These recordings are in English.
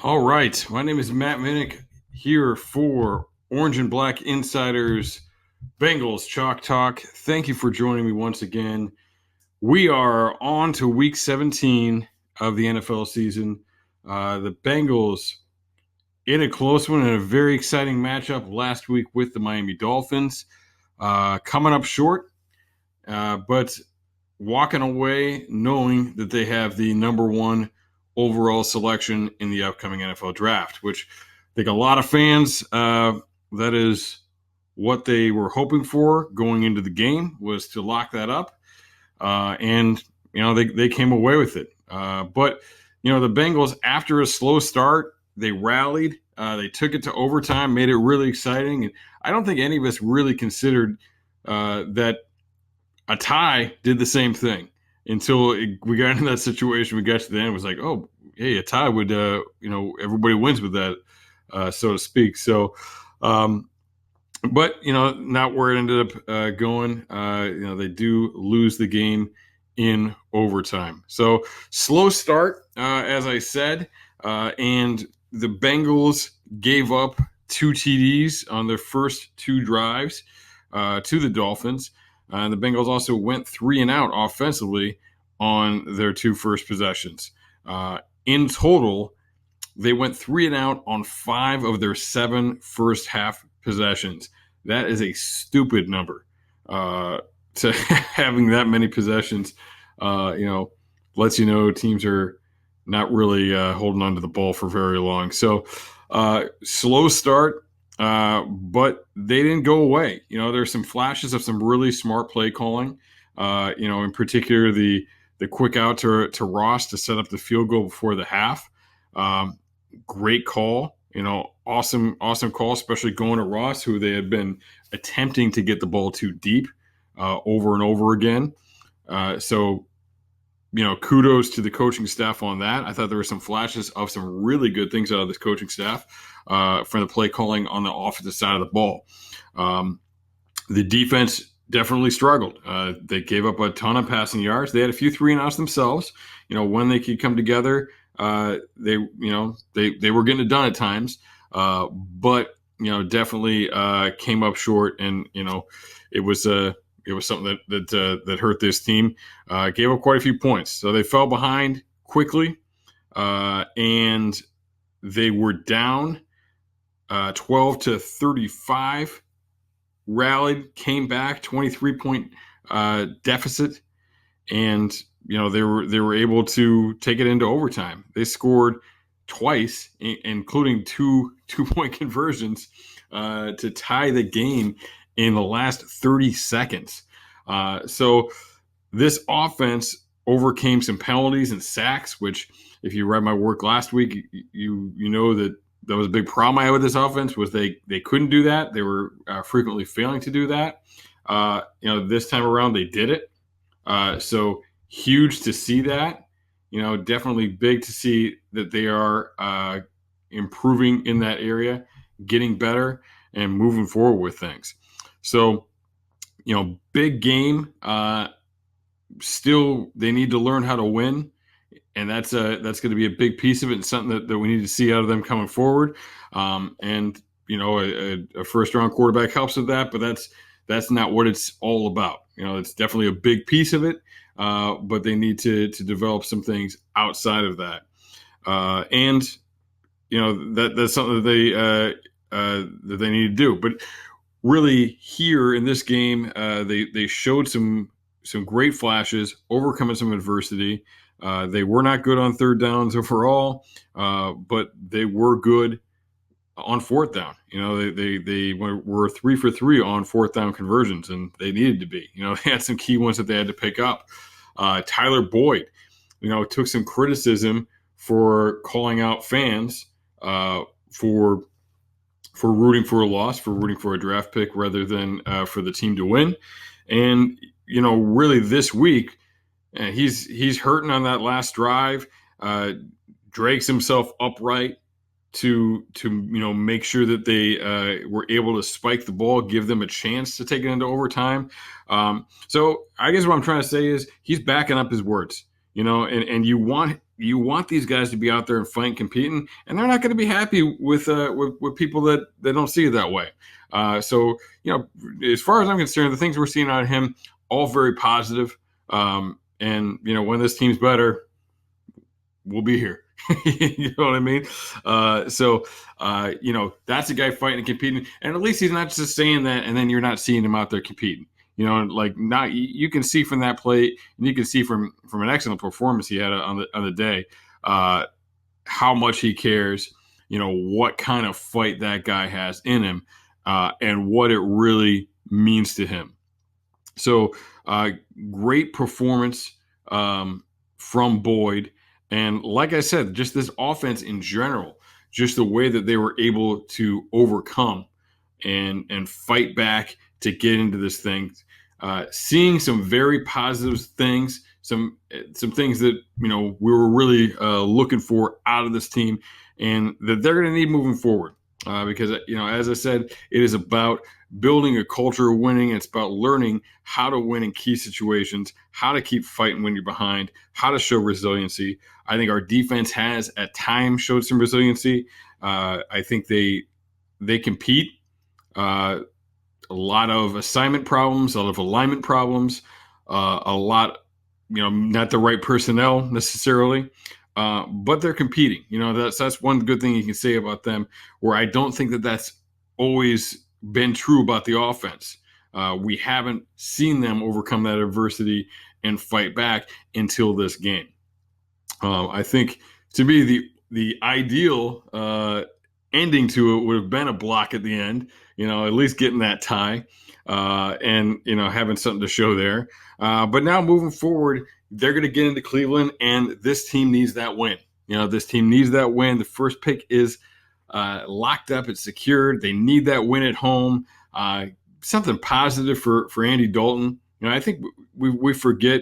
All right. My name is Matt Minich here for Orange and Black Insiders Bengals Chalk Talk. Thank you for joining me once again. We are on to week 17 of the NFL season. The Bengals in a close one and a very exciting matchup last week with the Miami Dolphins. Coming up short, but walking away knowing that they have the number one overall selection in the upcoming NFL draft, which I think a lot of fans, that is what they were hoping for going into the game, was to lock that up. And, they came away with it. But, the Bengals, after a slow start, they rallied. They took it to overtime, made it really exciting. And I don't think any of us really considered that a tie did the same thing until we got into that situation. We got to the end. It was like, oh, hey, a tie would, everybody wins with that, so to speak. So, but not where it ended up going. They do lose the game in overtime. So slow start, as I said, and the Bengals gave up 2 TDs on their first 2 drives to the Dolphins. The Bengals also went 3-and-out offensively on their 2 first possessions. In total, they went 3-and-out on 5 of their 7 first half possessions. That is a stupid number. To having that many possessions, lets you know teams are not really holding on to the ball for very long. So slow start. But they didn't go away. There's some flashes of some really smart play calling. In particular, the quick out to Ross to set up the field goal before the half. Great call. Awesome call, especially going to Ross, who they had been attempting to get the ball too deep over and over again. So kudos to the coaching staff on that. I thought there were some flashes of some really good things out of this coaching staff from the play calling on the offensive side of the ball. The defense definitely struggled. They gave up a ton of passing yards. They had a few 3-and-outs themselves. When they could come together, they were getting it done at times. But definitely came up short, and it was something that hurt this team. Gave up quite a few points. So they fell behind quickly, and they were down 12-35, rallied, came back, 23-point deficit, and they were able to take it into overtime. They scored twice, including two 2-point conversions to tie the game in the last 30 seconds. So this offense overcame some penalties and sacks, which, if you read my work last week, you know that was a big problem I had with this offense, was they couldn't do that. They were frequently failing to do that. This time around they did it. So huge to see that. Definitely big to see that they are improving in that area, getting better, and moving forward with things. So, big game. Still, they need to learn how to win, and that's going to be a big piece of it, and something that we need to see out of them coming forward. And a first-round quarterback helps with that, but that's not what it's all about. It's definitely a big piece of it, but they need to develop some things outside of that. And that's something that they need to do. But really, here in this game, they showed some great flashes, overcoming some adversity. They were not good on third downs overall, but they were good on fourth down. They were 3 for 3 on fourth down conversions, and they needed to be. They had some key ones that they had to pick up. Tyler Boyd, took some criticism for calling out fans for rooting for a loss, for rooting for a draft pick rather than for the team to win. And, really this week, he's hurting on that last drive, drags himself upright to make sure that they were able to spike the ball, give them a chance to take it into overtime. So I guess what I'm trying to say is he's backing up his words. and you want these guys to be out there and fighting, competing, and they're not going to be happy with people that don't see it that way. So as far as I'm concerned, the things we're seeing out of him, all very positive. And when this team's better, we'll be here. You know what I mean? That's a guy fighting and competing, and at least he's not just saying that, and then you're not seeing him out there competing. Not you can see from that play, and you can see from an excellent performance he had on the day, how much he cares. What kind of fight that guy has in him, and what it really means to him. So, great performance from Boyd. And like I said, just this offense in general, just the way that they were able to overcome and fight back to get into this thing, seeing some very positive things, some things that we were really looking for out of this team, and that they're going to need moving forward. Because as I said, it is about building a culture of winning. It's about learning how to win in key situations, how to keep fighting when you're behind, how to show resiliency. I think our defense has at times showed some resiliency. I think they compete. A lot of assignment problems, a lot of alignment problems, a lot, not the right personnel necessarily. But they're competing. That's one good thing you can say about them, where I don't think that that's always been true about the offense. We haven't seen them overcome that adversity and fight back until this game. I think, to me, the ideal ending to it would have been a block at the end, at least getting that tie, and having something to show there. But now moving forward, they're going to get into Cleveland, and this team needs that win. This team needs that win. The first pick is locked up. It's secured. They need that win at home. Something positive for Andy Dalton. I think we forget.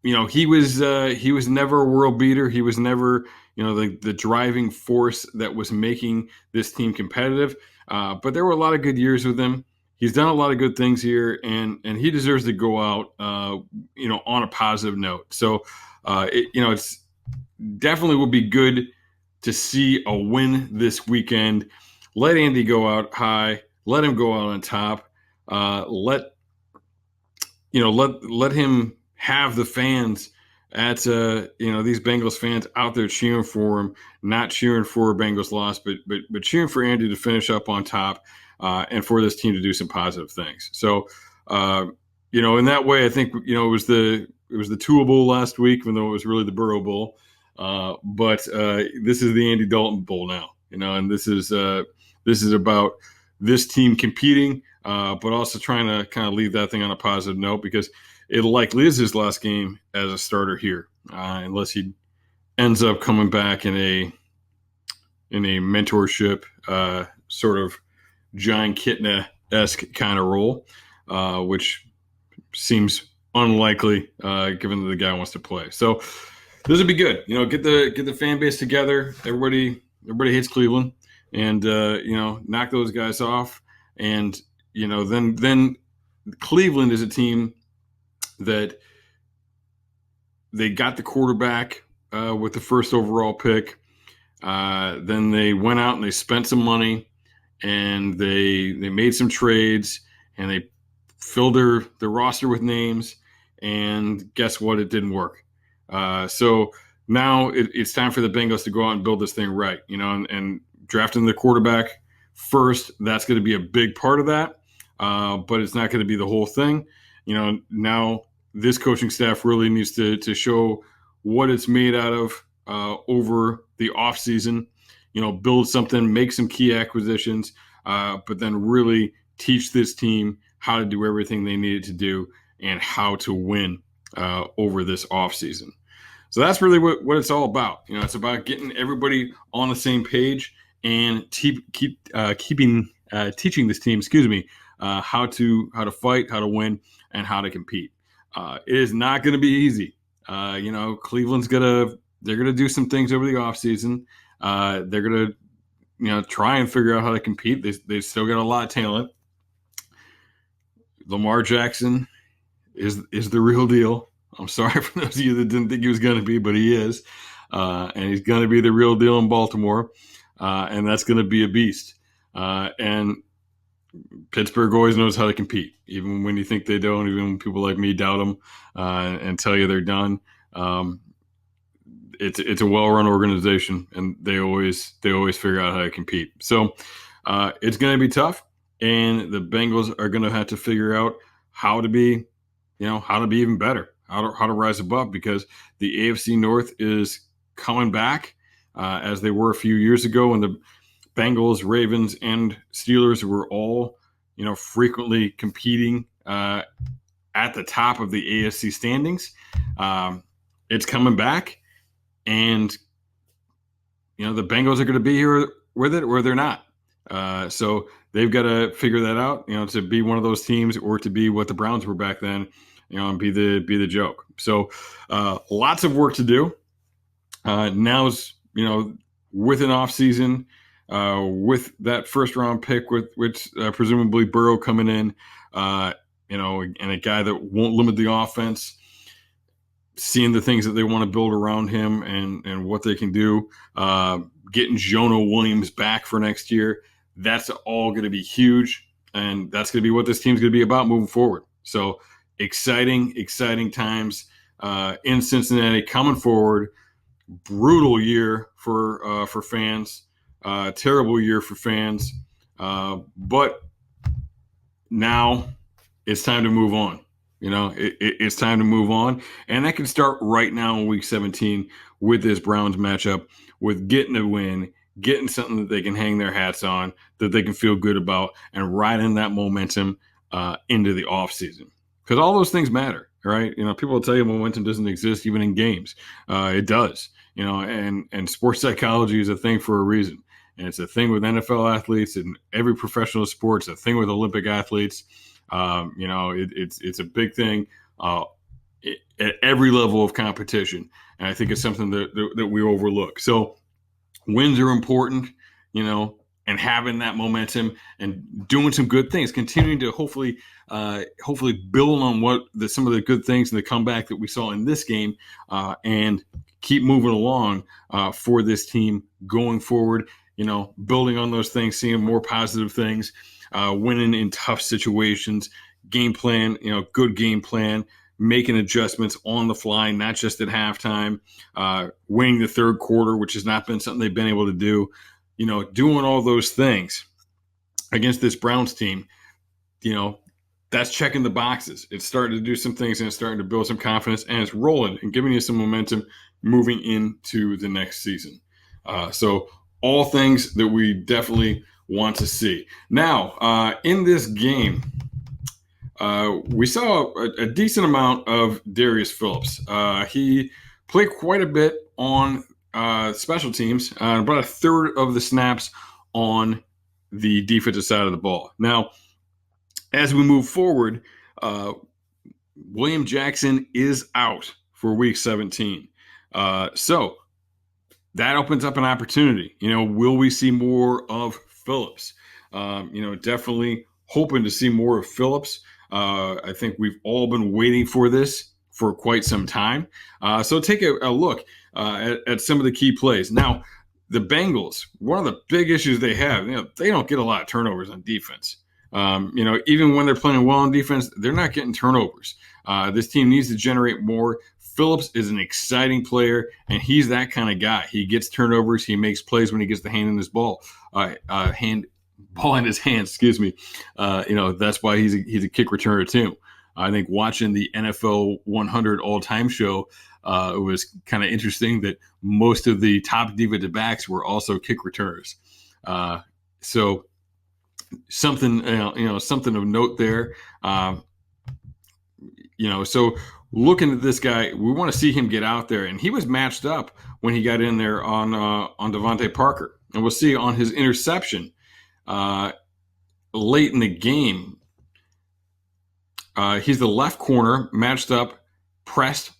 He was never a world beater. He was never the driving force that was making this team competitive. But there were a lot of good years with him. He's done a lot of good things here, and he deserves to go out, on a positive note. So, it's definitely will be good to see a win this weekend. Let Andy go out high. Let him go out on top. Let him have the fans at these Bengals fans out there cheering for him, not cheering for a Bengals loss, but cheering for Andy to finish up on top. And for this team to do some positive things. So, in that way, I think, it was the Tua Bowl last week, even though it was really the Burrow Bowl. But this is the Andy Dalton Bowl now, and this is about this team competing, but also trying to kind of leave that thing on a positive note, because it likely is his last game as a starter here, unless he ends up coming back in a mentorship sort of John Kitna-esque kind of role, which seems unlikely given that the guy wants to play. So this would be good. Get the fan base together. Everybody hates Cleveland, and knock those guys off. And then Cleveland is a team that they got the quarterback with the first overall pick. Then they went out and they spent some money. And they made some trades, and they filled their roster with names, and guess what? It didn't work. So now it's time for the Bengals to go out and build this thing right, and drafting the quarterback first, that's going to be a big part of that, but it's not going to be the whole thing. Now this coaching staff really needs to show what it's made out of over the offseason. Build something, make some key acquisitions, but then really teach this team how to do everything they needed to do and how to win over this offseason. So that's really what it's all about. It's about getting everybody on the same page and teaching this team, how to fight, how to win, and how to compete. It is not going to be easy. Cleveland's they're gonna do some things over the offseason. They're going to, try and figure out how to compete. They've still got a lot of talent. Lamar Jackson is the real deal. I'm sorry for those of you that didn't think he was going to be, but he is. And he's going to be the real deal in Baltimore. And that's going to be a beast. And Pittsburgh always knows how to compete, even when you think they don't, even when people like me doubt them and tell you they're done. It's a well-run organization, and they always figure out how to compete. So it's going to be tough, and the Bengals are going to have to figure out how to be even better, how to rise above, because the AFC North is coming back as they were a few years ago when the Bengals, Ravens, and Steelers were all, frequently competing at the top of the AFC standings. It's coming back, and the Bengals are going to be here with it, or they're not. So they've got to figure that out, to be one of those teams, or to be what the Browns were back then, and be the joke. So lots of work to do. Now's, with an off season, with that first round pick, with which presumably Burrow coming in, and a guy that won't limit the offense, seeing the things that they want to build around him and what they can do, getting Jonah Williams back for next year. That's all going to be huge, and that's going to be what this team's going to be about moving forward. So exciting times in Cincinnati coming forward. Brutal year for fans, terrible year for fans, but now it's time to move on. It's time to move on, and that can start right now in Week 17 with this Browns matchup, with getting a win, getting something that they can hang their hats on, that they can feel good about, and riding that momentum into the offseason. Because all those things matter, right? People will tell you momentum doesn't exist even in games. It does, and sports psychology is a thing for a reason. And it's a thing with NFL athletes and every professional sport. It's a thing with Olympic athletes. It's a big thing at every level of competition. And I think it's something that we overlook. So wins are important, and having that momentum and doing some good things, continuing to hopefully build on some of the good things in the comeback that we saw in this game, and keep moving along for this team going forward. Building on those things, seeing more positive things, winning in tough situations, game plan, good game plan, making adjustments on the fly, not just at halftime, winning the third quarter, which has not been something they've been able to do. Doing all those things against this Browns team, that's checking the boxes. It's starting to do some things, and it's starting to build some confidence, and it's rolling and giving you some momentum moving into the next season. So all things that we definitely want to see. Now, in this game, we saw a decent amount of Darius Phillips. He played quite a bit on special teams, about a third of the snaps on the defensive side of the ball. Now, as we move forward, William Jackson is out for Week 17. So that opens up an opportunity. Will we see more of Phillips? Definitely hoping to see more of Phillips. I think we've all been waiting for this for quite some time. So take a look at some of the key plays. Now, the Bengals, one of the big issues they have, they don't get a lot of turnovers on defense. Even when they're playing well on defense, they're not getting turnovers. This team needs to generate more. Phillips is an exciting player, and he's that kind of guy. He gets turnovers. He makes plays when he gets the ball in his hands. Excuse me. That's why he's a kick returner too. I think watching the NFL 100 all-time show, it was kind of interesting that most of the top defensive backs were also kick returners. So something of note there. So looking at this guy, we want to see him get out there, and he was matched up when he got in there on Devontae Parker, and we'll see on his interception late in the game. He's the left corner, matched up, pressed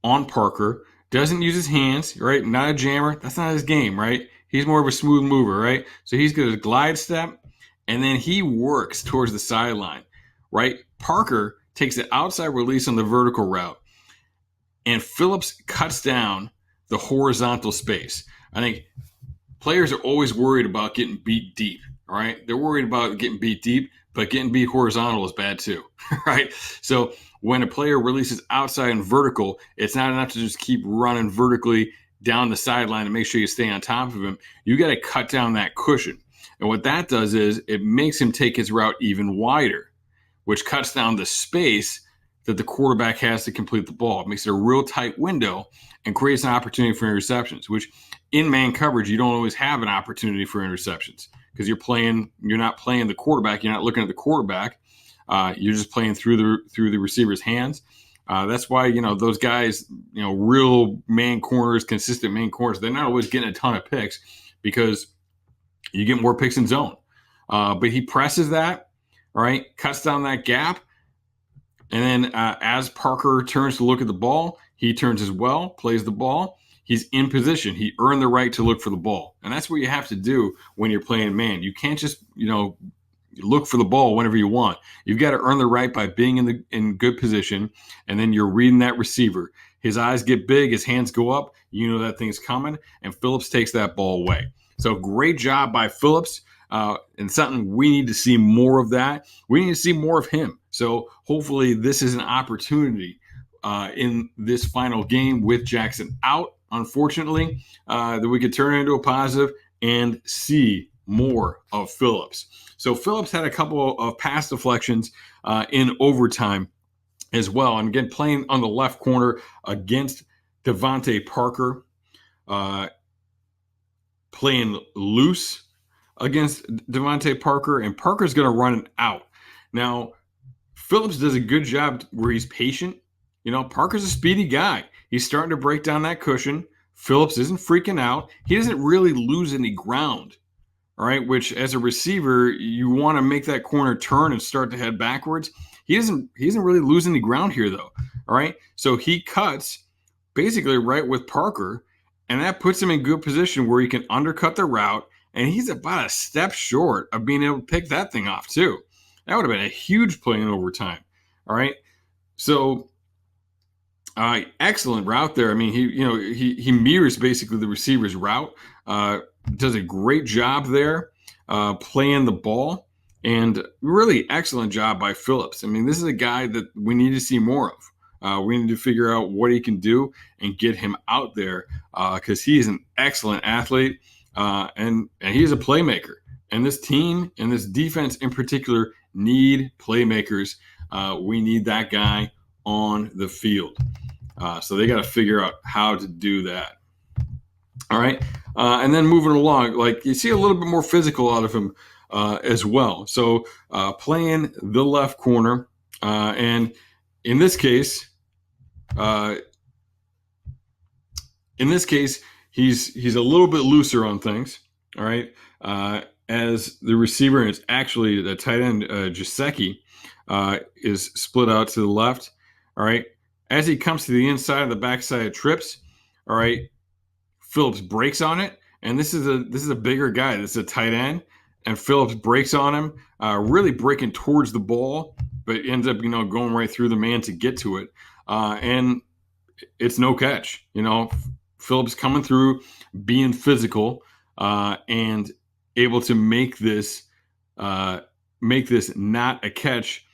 on Parker. Doesn't use his hands, right? Not a jammer. That's not his game, right? He's more of a smooth mover, right? So he's got a glide step, and then he works towards the sideline, right? Parker takes the outside release on the vertical route, and Phillips cuts down the horizontal space. I think players are always worried about getting beat deep. All right, they're worried about getting beat deep, but getting beat horizontal is bad too. Right. So when a player releases outside and vertical, it's not enough to just keep running vertically down the sideline and make sure you stay on top of him. You got to cut down that cushion. And what that does is it makes him take his route even wider, which cuts down the space that the quarterback has to complete the ball. It makes it a real tight window and creates an opportunity for interceptions, which in man coverage, you don't always have an opportunity for interceptions because you're not playing the quarterback. You're not looking at the quarterback. You're just playing through the receiver's hands. That's why, those guys, real man corners, consistent man corners, they're not always getting a ton of picks because you get more picks in zone. But he presses that, all right, cuts down that gap. And then as Parker turns to look at the ball, he turns as well, plays the ball. He's in position. He earned the right to look for the ball. And that's what you have to do when you're playing man. You can't just, look for the ball whenever you want. You've got to earn the right by being in good position, and then you're reading that receiver. His eyes get big, his hands go up, you know that thing's coming, and Phillips takes that ball away. So great job by Phillips, and something we need to see more of that. We need to see more of him. So hopefully this is an opportunity in this final game with Jackson out, unfortunately, that we could turn it into a positive and see more of Phillips. So Phillips had a couple of pass deflections in overtime as well. And again, playing on the left corner against Devontae Parker, playing loose against Devontae Parker, and Parker's going to run it out. Now, Phillips does a good job where he's patient. Parker's a speedy guy. He's starting to break down that cushion. Phillips isn't freaking out. He doesn't really lose any ground. All right, which as a receiver, you want to make that corner turn and start to head backwards. He doesn't really lose any ground here, though. All right, so he cuts basically right with Parker, and that puts him in good position where he can undercut the route, and he's about a step short of being able to pick that thing off, too. That would have been a huge play in overtime. All right, so excellent route there. I mean, he mirrors basically the receiver's route. Does a great job there playing the ball, and really excellent job by Phillips. I mean, this is a guy that we need to see more of. We need to figure out what he can do and get him out there because he is an excellent athlete and he's a playmaker. And this team and this defense in particular need playmakers. We need that guy on the field. So they got to figure out how to do that. All right. And then moving along, like you see a little bit more physical out of him as well. So playing the left corner. And in this case, he's a little bit looser on things. All right. As the receiver, and it's actually the tight end, Gesicki, is split out to the left. All right. As he comes to the inside of the backside of trips, all right, Phillips breaks on it, and this is a bigger guy. This is a tight end, and Phillips breaks on him, really breaking towards the ball, but ends up going right through the man to get to it, and it's no catch. Phillips coming through, being physical, and able to make this not a catch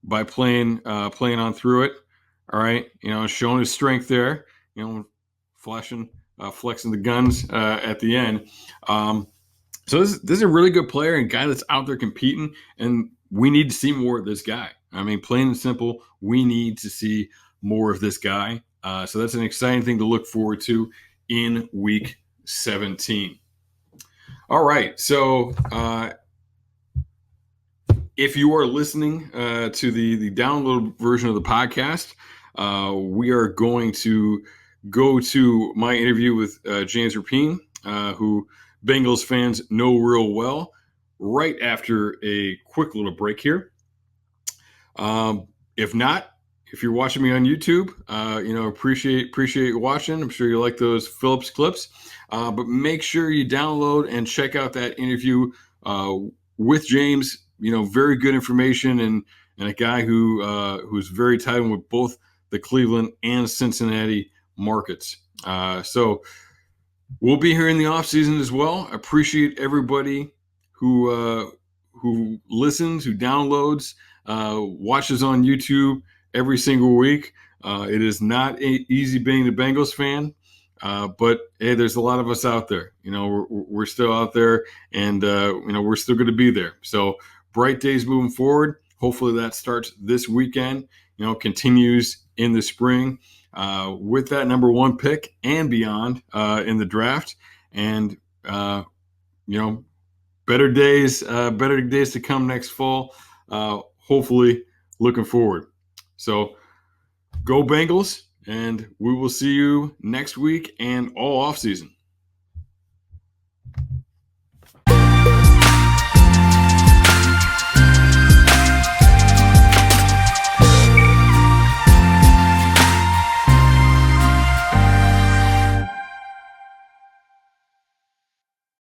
by playing on through it. All right, showing his strength there, flexing the guns at the end. So this is a really good player and guy that's out there competing, and we need to see more of this guy. I mean, plain and simple, we need to see more of this guy. So that's an exciting thing to look forward to in Week 17. All right, so if you are listening to the download version of the podcast, we are going to go to my interview with James Rapien, who Bengals fans know real well, right after a quick little break here. If not, if you're watching me on YouTube, appreciate you watching. I'm sure you like those Phillips clips, but make sure you download and check out that interview with James. Very good information and a guy who's very tight with both the Cleveland and Cincinnati markets. So we'll be here in the offseason as well. Appreciate everybody who listens, who downloads, watches on YouTube every single week. It is not easy being a Bengals fan, but hey, there's a lot of us out there. We're still out there, and we're still going to be there. So bright days moving forward. Hopefully that starts this weekend. Continues in the spring with that number one pick and beyond in the draft, and better days to come next fall. Hopefully, looking forward. So, go Bengals, and we will see you next week and all off season.